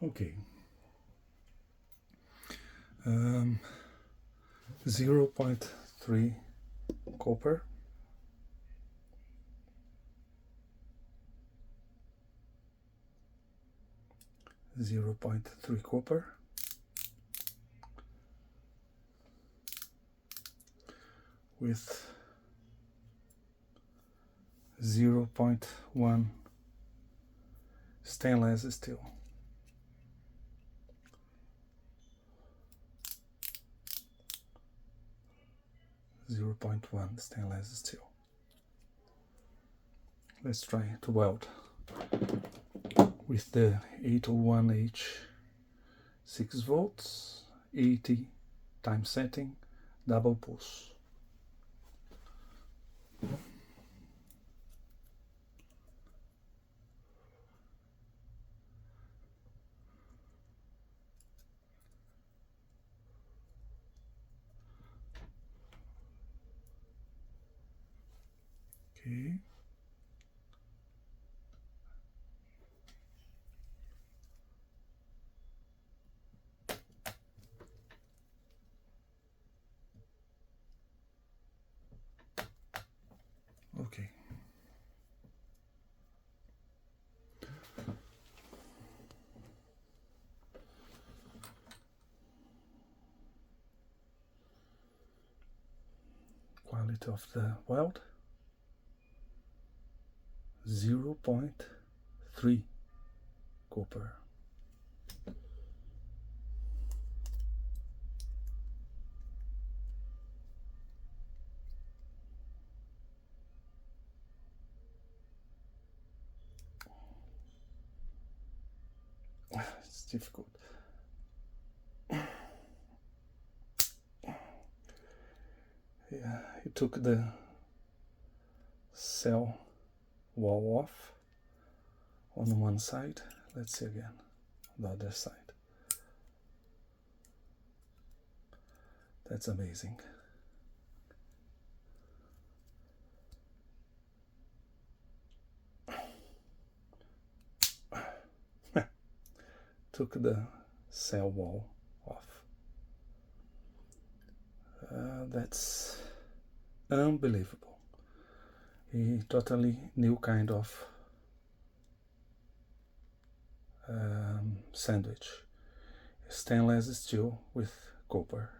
Okay. 0.3 copper, 0.3 copper, with 0.1 stainless steel. Stainless steel. Let's try to weld with the 801H 6 volts, 80 time setting, double pulse. Okay. Okay. Quality of the weld, 0.3 copper. It's difficult. Yeah, he took the cell wall off on one side. Let's see again, the other side. That's amazing. Took the cell wall off. That's unbelievable. A totally new kind of sandwich. Stainless steel with copper.